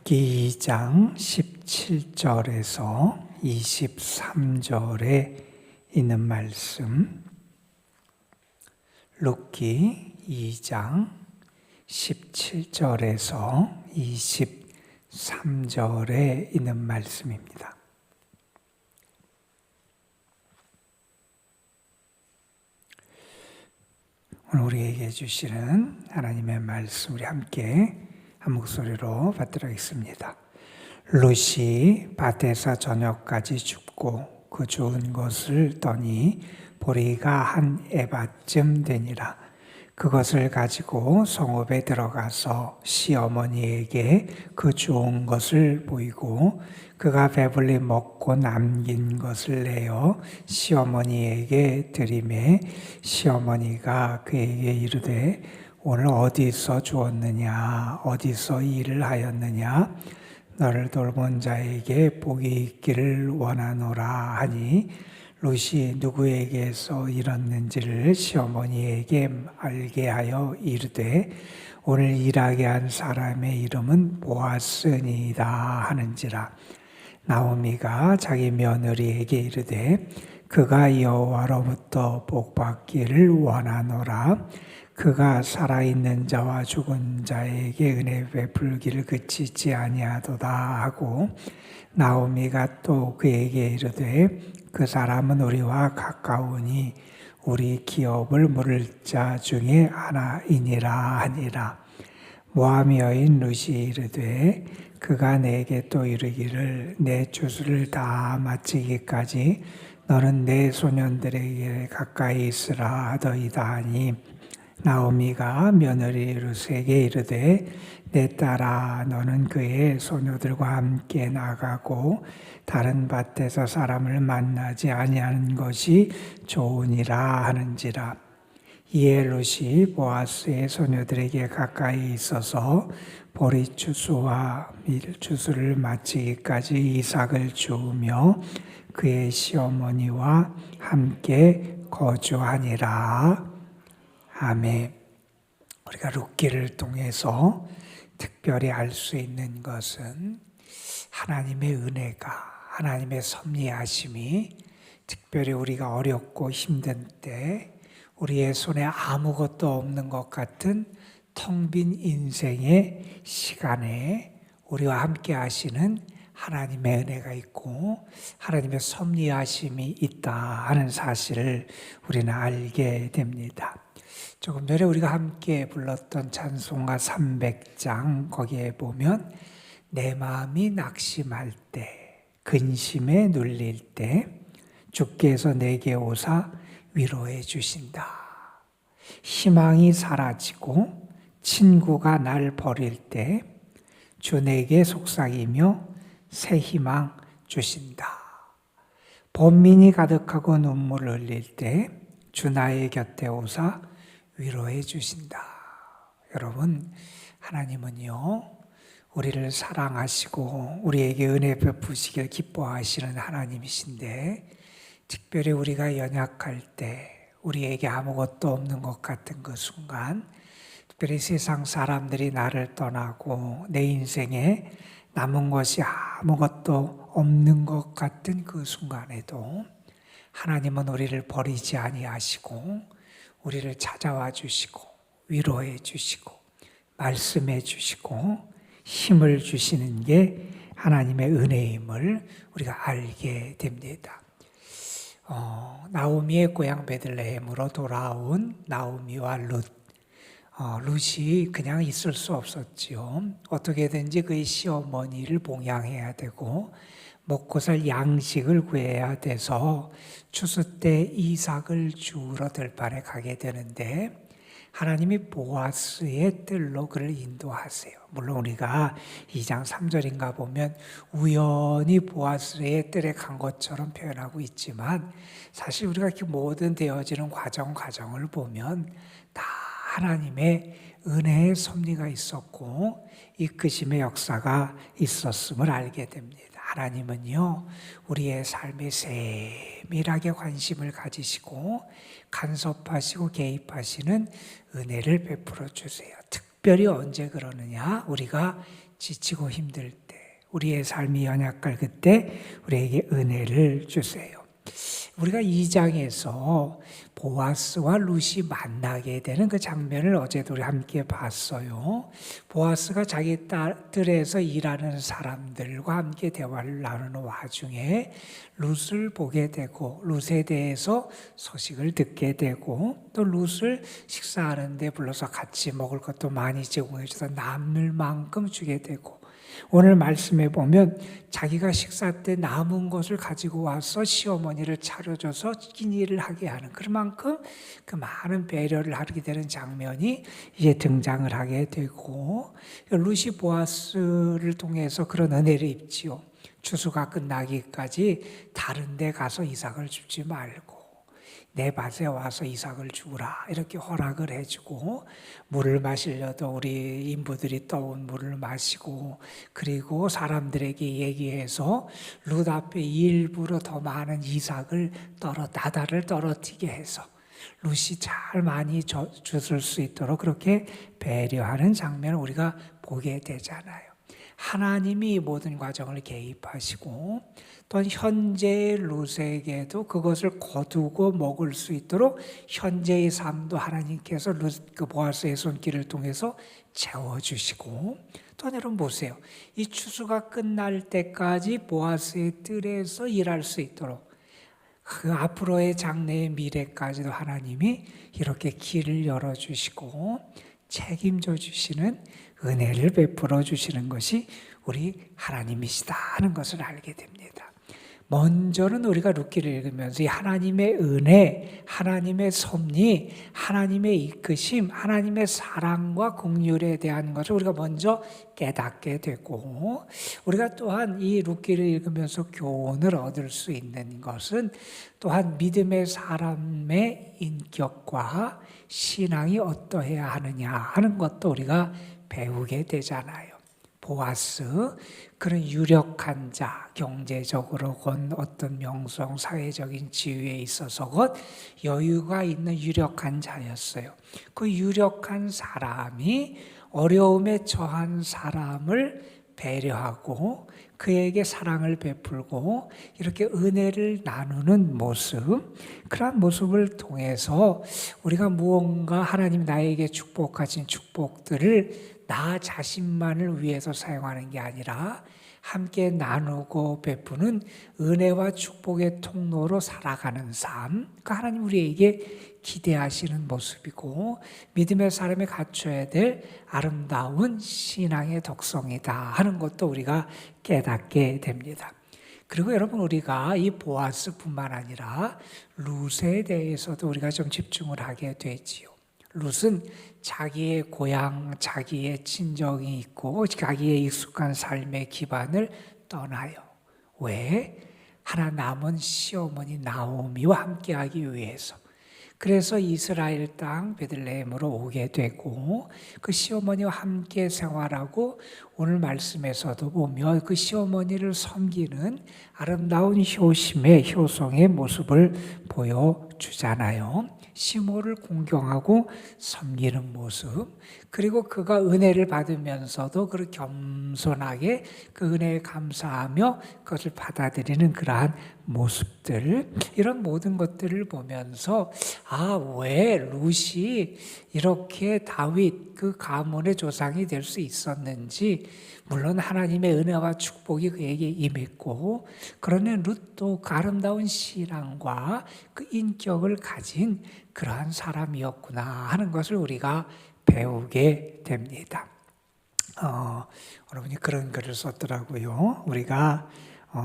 룻기 2장 17절에서 23절에 있는 말씀, 룻기 2장 17절에서 23절에 있는 말씀입니다. 오늘 우리에게 주시는 하나님의 말씀, 우리 함께 한 목소리로 받들어있습니다. 룻이 밭에서 저녁까지 줍고 그 주운 것을 떠니 보리가 한 에바쯤 되니라. 그것을 가지고 성읍에 들어가서 시어머니에게 그 주운 것을 보이고 그가 배불리 먹고 남긴 것을 내어 시어머니에게 드리매 시어머니가 그에게 이르되 오늘 어디서 주었느냐, 어디서 일을 하였느냐, 너를 돌본 자에게 복이 있기를 원하노라 하니 룻이 누구에게서 잃었는지를 시어머니에게 알게 하여 이르되 오늘 일하게 한 사람의 이름은 보아스니이다 하는지라. 나오미가 자기 며느리에게 이르되 그가 여호와로부터 복받기를 원하노라. 그가 살아있는 자와 죽은 자에게 은혜 베풀기를 그치지 아니하도다 하고 나오미가 또 그에게 이르되 그 사람은 우리와 가까우니 우리 기업을 물을 자 중에 하나이니라 하니라. 모함 여인 룻이 이르되 그가 내게 또 이르기를 내 주수를 다 마치기까지 너는 내 소년들에게 가까이 있으라 하더이다 하니 나오미가 며느리 룻에게 이르되 내 딸아 너는 그의 소녀들과 함께 나가고 다른 밭에서 사람을 만나지 아니하는 것이 좋으니라 하는지라. 이에 룻이 보아스의 소녀들에게 가까이 있어서 보리추수와 밀추수를 마치기까지 이삭을 주우며 그의 시어머니와 함께 거주하니라. 아멘. 우리가 룻기를 통해서 특별히 알 수 있는 것은 하나님의 은혜가, 하나님의 섭리하심이 특별히 우리가 어렵고 힘든 때 우리의 손에 아무것도 없는 것 같은 텅 빈 인생의 시간에 우리와 함께 하시는 하나님의 은혜가 있고 하나님의 섭리하심이 있다 하는 사실을 우리는 알게 됩니다. 조금 전에 우리가 함께 불렀던 찬송가 300장 거기에 보면 내 마음이 낙심할 때, 근심에 눌릴 때 주께서 내게 오사 위로해 주신다. 희망이 사라지고 친구가 날 버릴 때 주 내게 속삭이며 새 희망 주신다. 번민이 가득하고 눈물을 흘릴 때 주 나의 곁에 오사 위로해 주신다. 여러분, 하나님은요, 우리를 사랑하시고 우리에게 은혜 베푸시길 기뻐하시는 하나님이신데 특별히 우리가 연약할 때 우리에게 아무것도 없는 것 같은 그 순간, 특별히 세상 사람들이 나를 떠나고 내 인생에 남은 것이 아무것도 없는 것 같은 그 순간에도 하나님은 우리를 버리지 아니하시고 우리를 찾아와 주시고 위로해 주시고 말씀해 주시고 힘을 주시는 게 하나님의 은혜임을 우리가 알게 됩니다. 나오미의 고향 베들레헴으로 돌아온 나오미와 룻이 그냥 있을 수 없었지요. 어떻게든지 그의 시어머니를 봉양해야 되고 먹고 살 양식을 구해야 돼서 추수 때 이삭을 주우러 들판에 가게 되는데 하나님이 보아스의 뜰로 그를 인도하세요. 물론 우리가 2장 3절인가 보면 우연히 보아스의 뜰에 간 것처럼 표현하고 있지만 사실 우리가 그 모든 되어지는 과정을 보면 다 하나님의 은혜의 섭리가 있었고 이끄심의 역사가 있었음을 알게 됩니다. 하나님은요, 우리의 삶에 세밀하게 관심을 가지시고 간섭하시고 개입하시는 은혜를 베풀어 주세요. 특별히 언제 그러느냐? 우리가 지치고 힘들 때, 우리의 삶이 연약할 그때 우리에게 은혜를 주세요. 우리가 2장에서 보아스와 룻이 만나게 되는 그 장면을 어제도 우리 함께 봤어요. 보아스가 자기 뜰에서 일하는 사람들과 함께 대화를 나누는 와중에 룻을 보게 되고 룻에 대해서 소식을 듣게 되고 또 룻을 식사하는 데 불러서 같이 먹을 것도 많이 제공해 줘서 남을 만큼 주게 되고, 오늘 말씀에 보면 자기가 식사 때 남은 것을 가지고 와서 시어머니를 차려줘서 끼니를 하게 하는, 그만큼 그 많은 배려를 하게 되는 장면이 이제 등장을 하게 되고, 룻이 보아스를 통해서 그런 은혜를 입지요. 추수가 끝나기까지 다른 데 가서 이삭을 주지 말고 내 밭에 와서 이삭을 주라, 이렇게 허락을 해주고, 물을 마시려도 우리 인부들이 떠온 물을 마시고, 그리고 사람들에게 얘기해서 룻 앞에 일부러 더 많은 이삭을 나달을 떨어뜨리게 해서 룻이 잘 많이 주실 수 있도록 그렇게 배려하는 장면을 우리가 보게 되잖아요. 하나님이 이 모든 과정을 개입하시고 또 현재의 룻에게도 그것을 거두고 먹을 수 있도록 현재의 삶도 하나님께서 그 보아스의 손길을 통해서 채워주시고, 또 여러분 보세요. 이 추수가 끝날 때까지 보아스의 뜰에서 일할 수 있도록 그 앞으로의 장래의 미래까지도 하나님이 이렇게 길을 열어주시고 책임져 주시는, 은혜를 베풀어 주시는 것이 우리 하나님이시다 하는 것을 알게 됩니다. 먼저는 우리가 룻기를 읽으면서 이 하나님의 은혜, 하나님의 섭리, 하나님의 이끄심, 하나님의 사랑과 긍휼에 대한 것을 우리가 먼저 깨닫게 되고, 우리가 또한 이 룻기를 읽으면서 교훈을 얻을 수 있는 것은 또한 믿음의 사람의 인격과 신앙이 어떠해야 하느냐 하는 것도 우리가 배우게 되잖아요. 보아스, 그런 유력한 자, 경제적으로건 어떤 명성, 사회적인 지위에 있어서건 여유가 있는 유력한 자였어요. 그 유력한 사람이 어려움에 처한 사람을 배려하고 그에게 사랑을 베풀고 이렇게 은혜를 나누는 모습, 그러한 모습을 통해서 우리가 무언가 하나님 나에게 축복하신 축복들을 나 자신만을 위해서 사용하는 게 아니라 함께 나누고 베푸는 은혜와 축복의 통로로 살아가는 삶, 그 하나님 우리에게 기대하시는 모습이고 믿음의 사람이 갖춰야 될 아름다운 신앙의 독성이다 하는 것도 우리가 깨닫게 됩니다. 그리고 여러분, 우리가 이 보아스뿐만 아니라 룻에 대해서도 우리가 좀 집중을 하게 되지요. 룻은 자기의 고향, 자기의 친정이 있고 자기의 익숙한 삶의 기반을 떠나요. 왜? 하나 남은 시어머니 나오미와 함께하기 위해서. 그래서 이스라엘 땅 베들레헴으로 오게 되고 그 시어머니와 함께 생활하고, 오늘 말씀에서도 보면 그 시어머니를 섬기는 아름다운 효심의 효성의 모습을 보여주잖아요. 시모를 공경하고 섬기는 모습, 그리고 그가 은혜를 받으면서도 그 겸손하게 그 은혜에 감사하며 그것을 받아들이는 그러한 모습들, 이런 모든 것들을 보면서 왜 룻이 이렇게 다윗 그 가문의 조상이 될 수 있었는지, 물론 하나님의 은혜와 축복이 그에게 임했고, 그러나 룻도 그 아름다운 신앙과 그 인격을 가진 그러한 사람이었구나 하는 것을 우리가 배우게 됩니다. 여러분이 그런 글을 썼더라고요. 우리가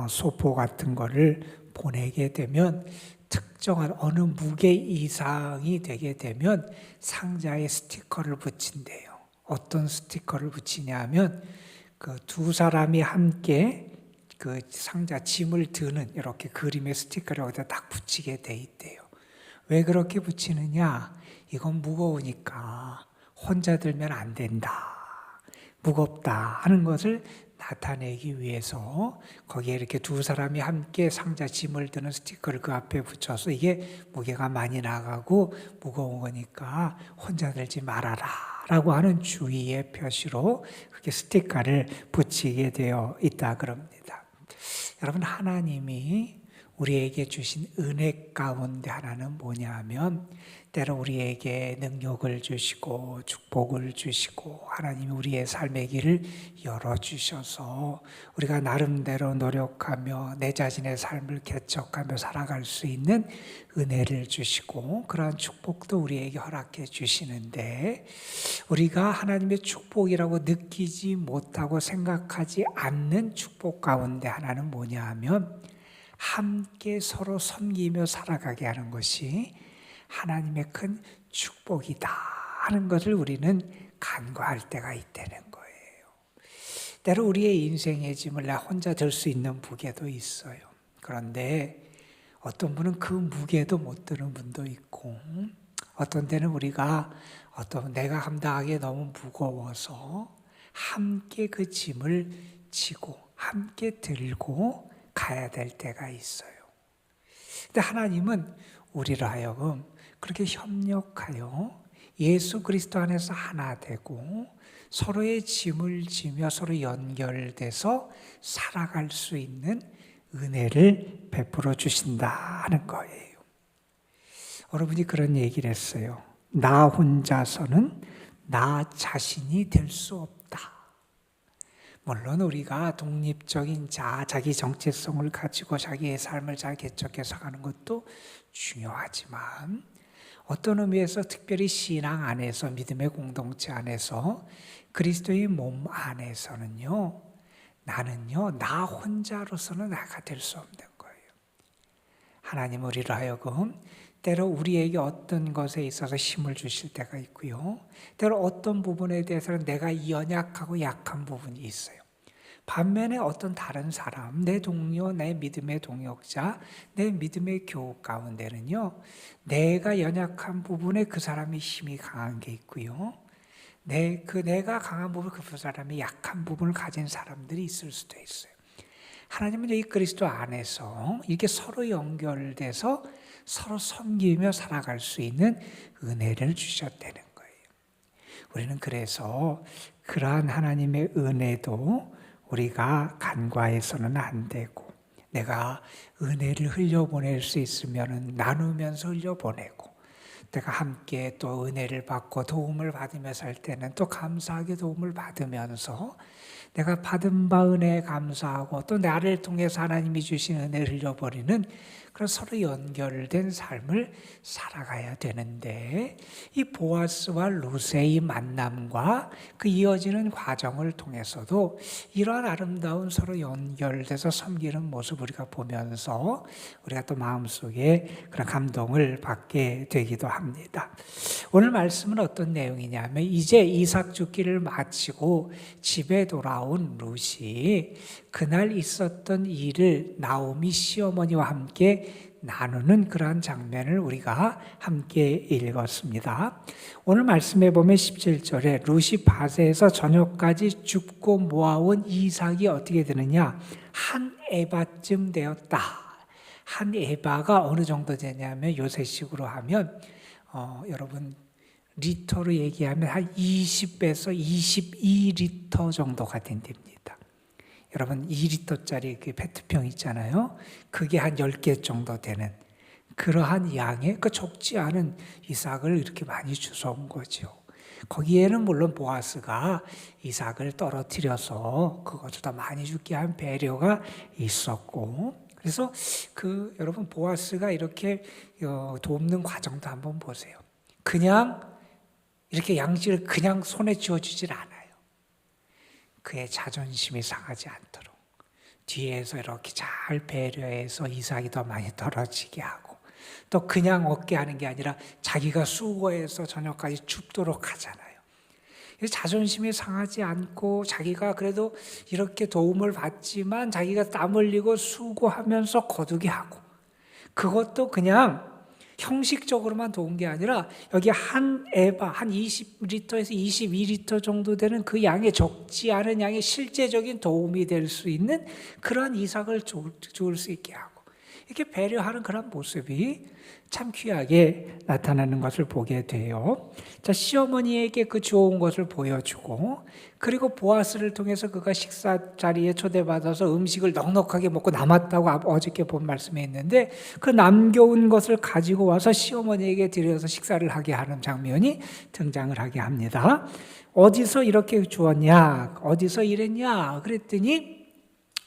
소포 같은 거를 보내게 되면 특정한 어느 무게 이상이 되게 되면 상자에 스티커를 붙인대요. 어떤 스티커를 붙이냐면 그 두 사람이 함께 그 상자 짐을 드는 이렇게 그림의 스티커를 여기다 딱 붙이게 돼 있대요. 왜 그렇게 붙이느냐? 이건 무거우니까 혼자 들면 안 된다, 무겁다 하는 것을 나타내기 위해서 거기에 이렇게 두 사람이 함께 상자 짐을 드는 스티커를 그 앞에 붙여서 이게 무게가 많이 나가고 무거운 거니까 혼자 들지 말아라 라고 하는 주의의 표시로 그렇게 스티커를 붙이게 되어 있다 그럽니다. 여러분, 하나님이 우리에게 주신 은혜 가운데 하나는 뭐냐 하면, 때로 우리에게 능력을 주시고 축복을 주시고 하나님이 우리의 삶의 길을 열어주셔서 우리가 나름대로 노력하며 내 자신의 삶을 개척하며 살아갈 수 있는 은혜를 주시고 그러한 축복도 우리에게 허락해 주시는데, 우리가 하나님의 축복이라고 느끼지 못하고 생각하지 않는 축복 가운데 하나는 뭐냐 하면, 함께 서로 섬기며 살아가게 하는 것이 하나님의 큰 축복이다 하는 것을 우리는 간과할 때가 있다는 거예요. 때로 우리의 인생의 짐을 나 혼자 들 수 있는 무게도 있어요. 그런데 어떤 분은 그 무게도 못 드는 분도 있고, 어떤 때는 우리가 내가 감당하기에 너무 무거워서 함께 그 짐을 지고 함께 들고 가야 될 때가 있어요. 근데 하나님은 우리로 하여금 그렇게 협력하여 예수 그리스도 안에서 하나 되고 서로의 짐을 지며 서로 연결돼서 살아갈 수 있는 은혜를 베풀어 주신다 하는 거예요. 여러분이 그런 얘기를 했어요. 나 혼자서는 나 자신이 될 수 없다. 물론 우리가 독립적인 자기 정체성을 가지고 자기의 삶을 잘 개척해서 가는 것도 중요하지만, 어떤 의미에서 특별히 신앙 안에서, 믿음의 공동체 안에서, 그리스도의 몸 안에서는요, 나는요, 나 혼자로서는 나가 될 수 없는 거예요. 하나님 우리로 하여금 때로 우리에게 어떤 것에 있어서 힘을 주실 때가 있고요, 때로 어떤 부분에 대해서는 내가 연약하고 약한 부분이 있어요. 반면에 어떤 다른 사람, 내 동료, 내 믿음의 동역자, 내 믿음의 교우 가운데는요, 내가 연약한 부분에 그 사람이 힘이 강한 게 있고요, 내가 강한 부분, 그 사람이 약한 부분을 가진 사람들이 있을 수도 있어요. 하나님은 이 그리스도 안에서 이렇게 서로 연결돼서 서로 섬기며 살아갈 수 있는 은혜를 주셨다는 거예요. 우리는 그래서 그러한 하나님의 은혜도 우리가 간과해서는 안 되고, 내가 은혜를 흘려보낼 수 있으면 나누면서 흘려보내고, 내가 함께 또 은혜를 받고 도움을 받으며 살 때는 또 감사하게 도움을 받으면서 내가 받은 바 은혜에 감사하고 또 나를 통해서 하나님이 주신 은혜를 흘려버리는 그런 서로 연결된 삶을 살아가야 되는데, 이 보아스와 루세의 만남과 그 이어지는 과정을 통해서도 이러한 아름다운 서로 연결돼서 섬기는 모습을 우리가 보면서 우리가 또 마음속에 그런 감동을 받게 되기도 합니다. 오늘 말씀은 어떤 내용이냐면, 이제 이삭 죽기를 마치고 집에 돌아온 룻이 그날 있었던 일을 나오미 시어머니와 함께 나누는 그러한 장면을 우리가 함께 읽었습니다. 오늘 말씀에 보면 17절에 룻이 밭에서 저녁까지 줍고 모아온 이삭이 어떻게 되느냐, 한 에바쯤 되었다. 한 에바가 어느 정도 되냐면, 요새식으로 하면 여러분 리터로 얘기하면 한 20에서 22리터 정도가 된답니다. 여러분 2리터짜리 그 페트병 있잖아요. 그게 한 10개 정도 되는 그러한 양의 그 적지 않은 이삭을 이렇게 많이 주워온 거죠. 거기에는 물론 보아스가 이삭을 떨어뜨려서 그것을 더 많이 주게 한 배려가 있었고, 그래서 여러분 보아스가 이렇게 돕는 과정도 한번 보세요. 그냥 이렇게 양식을 그냥 손에 쥐어주질 않아요. 그의 자존심이 상하지 않도록 뒤에서 이렇게 잘 배려해서 이삭이 더 많이 떨어지게 하고, 또 그냥 얻게 하는 게 아니라 자기가 수고해서 저녁까지 줍도록 하잖아요. 자존심이 상하지 않고 자기가 그래도 이렇게 도움을 받지만 자기가 땀 흘리고 수고하면서 거두게 하고, 그것도 그냥 형식적으로만 도운 게 아니라 여기 한 에바, 한 20리터에서 22리터 정도 되는 그 양의 적지 않은 양의 실제적인 도움이 될 수 있는 그런 이삭을 주울 수 있게 하고, 이렇게 배려하는 그런 모습이 참 귀하게 나타나는 것을 보게 돼요. 자, 시어머니에게 그 좋은 것을 보여주고, 그리고 보아스를 통해서 그가 식사 자리에 초대받아서 음식을 넉넉하게 먹고 남았다고 어저께 본 말씀에 있는데, 그 남겨온 것을 가지고 와서 시어머니에게 드려서 식사를 하게 하는 장면이 등장을 하게 합니다. 어디서 이렇게 주었냐? 어디서 이랬냐? 그랬더니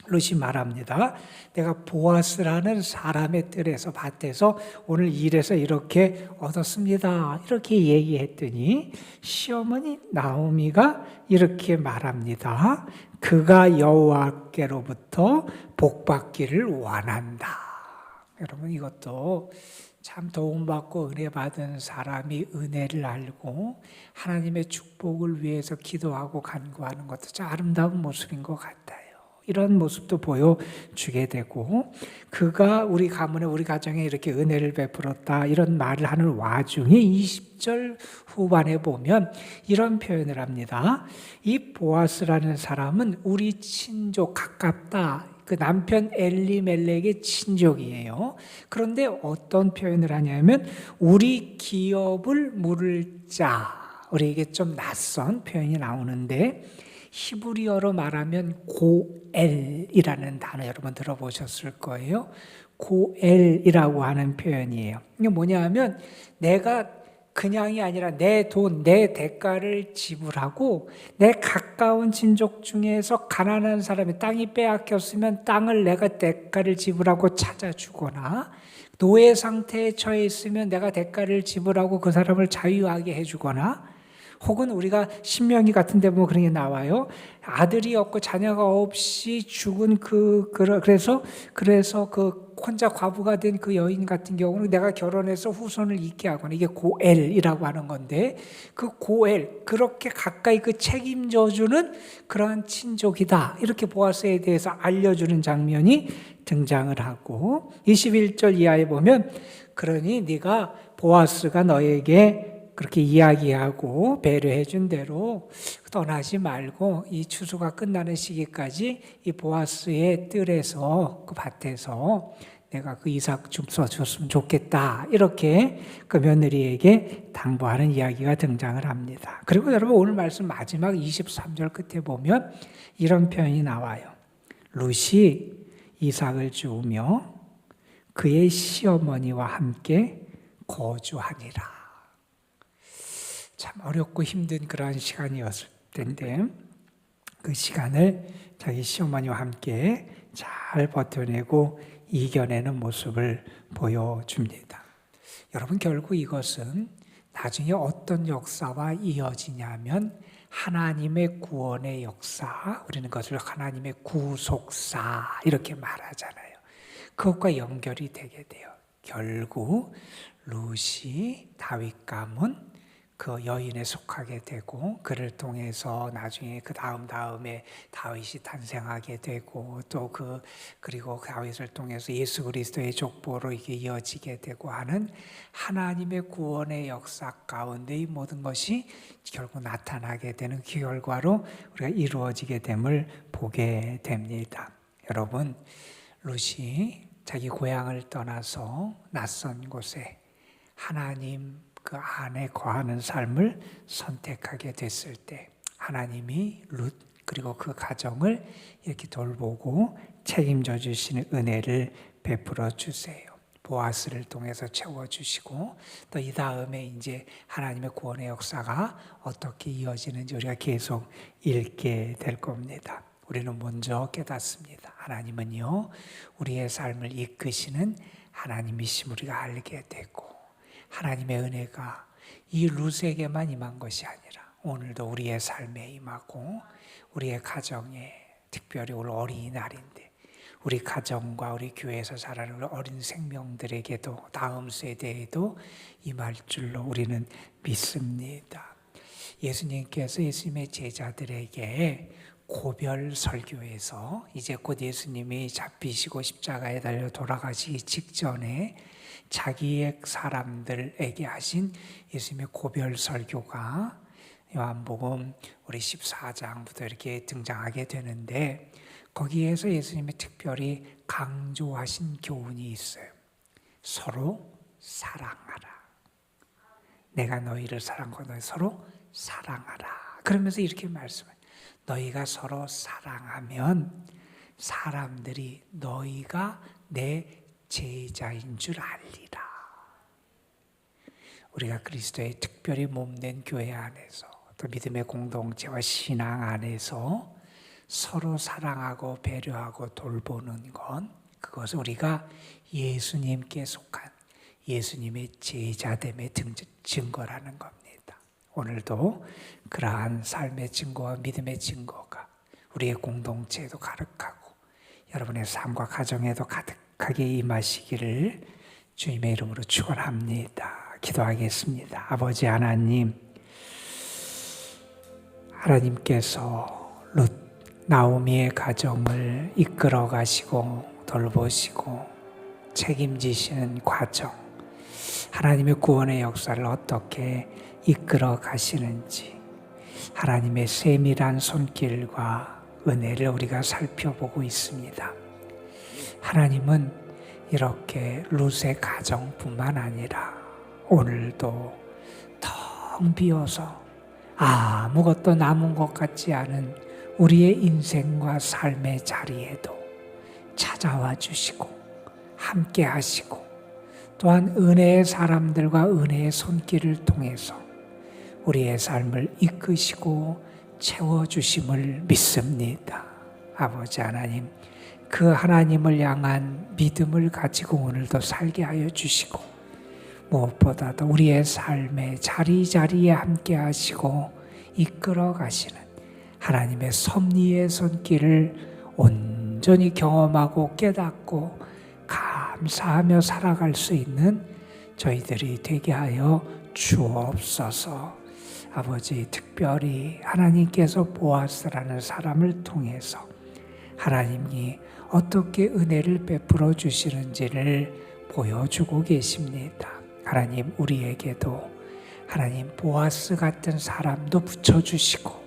룻이 말합니다. 내가 보아스라는 사람의 뜰에서 밭에서 오늘 일해서 이렇게 얻었습니다. 이렇게 얘기했더니 시어머니 나오미가 이렇게 말합니다. 그가 여호와께로부터 복받기를 원한다. 여러분, 이것도 참 도움받고 은혜 받은 사람이 은혜를 알고 하나님의 축복을 위해서 기도하고 간구하는 것도 참 아름다운 모습인 것 같아요. 이런 모습도 보여주게 되고, 그가 우리 가문에 우리 가정에 이렇게 은혜를 베풀었다 이런 말을 하는 와중에 20절 후반에 보면 이런 표현을 합니다. 이 보아스라는 사람은 우리 친족 가깝다. 그 남편 엘리멜렉의 친족이에요. 그런데 어떤 표현을 하냐면 우리 기업을 물을 자, 우리에게 좀 낯선 표현이 나오는데, 히브리어로 말하면 고엘이라는 단어 여러분 들어보셨을 거예요. 고엘이라고 하는 표현이에요. 이게 뭐냐 하면 내가 그냥이 아니라 내 돈, 내 대가를 지불하고 내 가까운 친족 중에서 가난한 사람이 땅이 빼앗겼으면 땅을 내가 대가를 지불하고 찾아주거나, 노예 상태에 처해 있으면 내가 대가를 지불하고 그 사람을 자유하게 해주거나, 혹은 우리가 신명기 같은 데 보면 그런 게 나와요. 아들이 없고 자녀가 없이 죽은 그래서 그 혼자 과부가 된 그 여인 같은 경우는 내가 결혼해서 후손을 잇게 하거나, 이게 고엘이라고 하는 건데, 그 고엘, 그렇게 가까이 그 책임져주는 그러한 친족이다, 이렇게 보아스에 대해서 알려주는 장면이 등장을 하고, 21절 이하에 보면 그러니 네가 보아스가 너에게 그렇게 이야기하고 배려해 준 대로 떠나지 말고 이 추수가 끝나는 시기까지 이 보아스의 뜰에서, 그 밭에서 내가 그 이삭 좀 써줬으면 좋겠다, 이렇게 그 며느리에게 당부하는 이야기가 등장을 합니다. 그리고 여러분, 오늘 말씀 마지막 23절 끝에 보면 이런 표현이 나와요. 룻이 이삭을 주우며 그의 시어머니와 함께 거주하니라. 참 어렵고 힘든 그러한 시간이었을 텐데, 그 시간을 자기 시어머니와 함께 잘 버텨내고 이겨내는 모습을 보여줍니다. 여러분, 결국 이것은 나중에 어떤 역사와 이어지냐면 하나님의 구원의 역사, 우리는 그것을 하나님의 구속사 이렇게 말하잖아요. 그것과 연결이 되게 돼요. 결국 룻이 다윗 가문 그 여인에 속하게 되고, 그를 통해서 나중에 그 다음에 다윗이 탄생하게 되고, 또 그리고 다윗을 통해서 예수 그리스도의 족보로 이게 이어지게 되고 하는 하나님의 구원의 역사 가운데 이 모든 것이 결국 나타나게 되는 그 결과로 우리가 이루어지게 됨을 보게 됩니다. 여러분, 룻이 자기 고향을 떠나서 낯선 곳에 하나님 그 안에 거하는 삶을 선택하게 됐을 때 하나님이 룻 그리고 그 가정을 이렇게 돌보고 책임져 주시는 은혜를 베풀어 주세요. 보아스를 통해서 채워주시고, 또 이 다음에 이제 하나님의 구원의 역사가 어떻게 이어지는지 우리가 계속 읽게 될 겁니다. 우리는 먼저 깨닫습니다. 하나님은요, 우리의 삶을 이끄시는 하나님이심 우리가 알게 되고, 하나님의 은혜가 이 룻에게만 임한 것이 아니라 오늘도 우리의 삶에 임하고, 우리의 가정에, 특별히 오늘 어린이날인데 우리 가정과 우리 교회에서 자라는 어린 생명들에게도, 다음 세대에도 임할 줄로 우리는 믿습니다. 예수님께서 예수님의 제자들에게 고별 설교에서 이제 곧 예수님이 잡히시고 십자가에 달려 돌아가시기 직전에 자기의 사람들에게 하신 예수님의 고별 설교가 요한복음 우리 14장부터 이렇게 등장하게 되는데, 거기에서 예수님이 특별히 강조하신 교훈이 있어요. 서로 사랑하라. 내가 너희를 사랑하고 너희 서로 사랑하라. 그러면서 이렇게 말씀해요. 너희가 서로 사랑하면 사람들이 너희가 내 제자인 줄 알리라. 우리가 그리스도의 특별히 몸된 교회 안에서 또 믿음의 공동체와 신앙 안에서 서로 사랑하고 배려하고 돌보는 건 그것은 우리가 예수님께 속한 예수님의 제자됨의 증거라는 겁니다. 오늘도 그러한 삶의 증거와 믿음의 증거가 우리의 공동체에도 가득하고 여러분의 삶과 가정에도 가득하게 임하시기를 주님의 이름으로 축원합니다. 기도하겠습니다. 아버지 하나님, 하나님께서 나오미의 가정을 이끌어 가시고 돌보시고 책임지시는 과정, 하나님의 구원의 역사를 어떻게 이끌어 가시는지 하나님의 세밀한 손길과 은혜를 우리가 살펴보고 있습니다. 하나님은 이렇게 룻의 가정뿐만 아니라 오늘도 텅 비어서 아무것도 남은 것 같지 않은 우리의 인생과 삶의 자리에도 찾아와 주시고 함께 하시고 또한 은혜의 사람들과 은혜의 손길을 통해서 우리의 삶을 이끄시고 채워주심을 믿습니다. 아버지 하나님, 그 하나님을 향한 믿음을 가지고 오늘도 살게 하여 주시고 무엇보다도 우리의 삶의 자리자리에 함께 하시고 이끌어 가시는 하나님의 섭리의 손길을 온전히 경험하고 깨닫고 감사하며 살아갈 수 있는 저희들이 되게 하여 주옵소서. 아버지, 특별히 하나님께서 보아스라는 사람을 통해서 하나님이 어떻게 은혜를 베풀어 주시는지를 보여주고 계십니다. 하나님, 우리에게도 하나님 보아스 같은 사람도 붙여주시고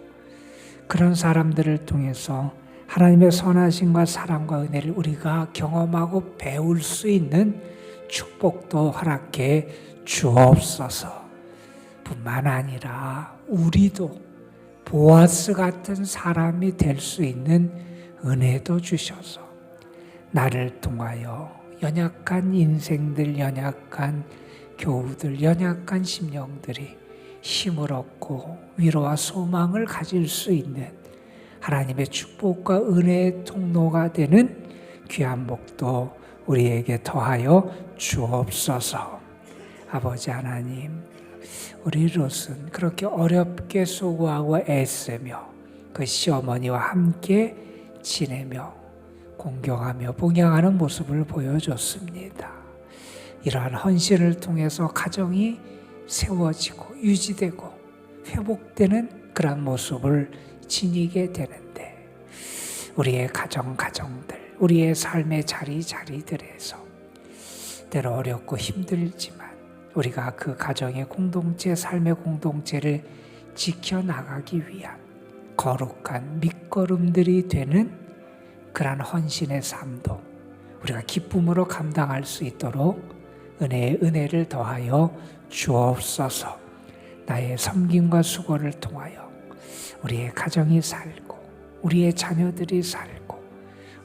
그런 사람들을 통해서 하나님의 선하심과 사랑과 은혜를 우리가 경험하고 배울 수 있는 축복도 허락해 주옵소서. 뿐만 아니라 우리도 보아스 같은 사람이 될 수 있는 은혜도 주셔서 나를 통하여 연약한 인생들, 연약한 교우들, 연약한 심령들이 힘을 얻고 위로와 소망을 가질 수 있는 하나님의 축복과 은혜의 통로가 되는 귀한 복도 우리에게 더하여 주옵소서. 아버지 하나님, 우리 룻은 그렇게 어렵게 수고하고 애쓰며 그 시어머니와 함께 지내며 공경하며 봉양하는 모습을 보여줬습니다. 이러한 헌신을 통해서 가정이 세워지고 유지되고 회복되는 그런 모습을 지니게 되는데 우리의 가정들, 우리의 삶의 자리들에서 때로 어렵고 힘들지만 우리가 그 가정의 공동체, 삶의 공동체를 지켜나가기 위한 거룩한 밑거름들이 되는 그러한 헌신의 삶도 우리가 기쁨으로 감당할 수 있도록 은혜를 더하여 주옵소서. 나의 섬김과 수고를 통하여 우리의 가정이 살고 우리의 자녀들이 살고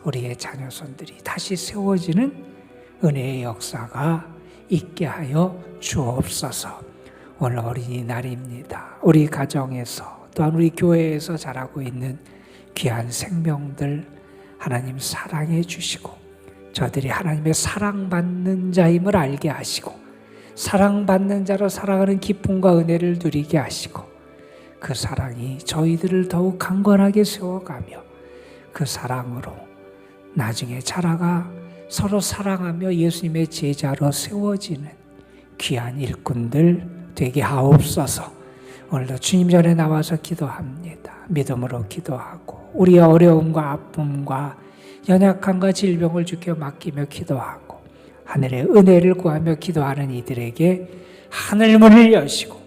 우리의 자녀손들이 다시 세워지는 은혜의 역사가 있게 하여 주옵소서. 오늘 어린이날입니다. 우리 가정에서 또한 우리 교회에서 자라고 있는 귀한 생명들 하나님 사랑해 주시고 저들이 하나님의 사랑받는 자임을 알게 하시고 사랑받는 자로 살아가는 기쁨과 은혜를 누리게 하시고 그 사랑이 저희들을 더욱 강건하게 세워가며 그 사랑으로 나중에 자라가 서로 사랑하며 예수님의 제자로 세워지는 귀한 일꾼들 되게 하옵소서. 오늘도 주님 전에 나와서 기도합니다. 믿음으로 기도하고 우리의 어려움과 아픔과 연약함과 질병을 주께 맡기며 기도하고 하늘의 은혜를 구하며 기도하는 이들에게 하늘문을 여시고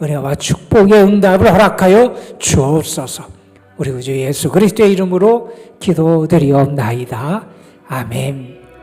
은혜와 축복의 응답을 허락하여 주옵소서. 우리 구주 예수 그리스도의 이름으로 기도드리옵나이다. 아멘.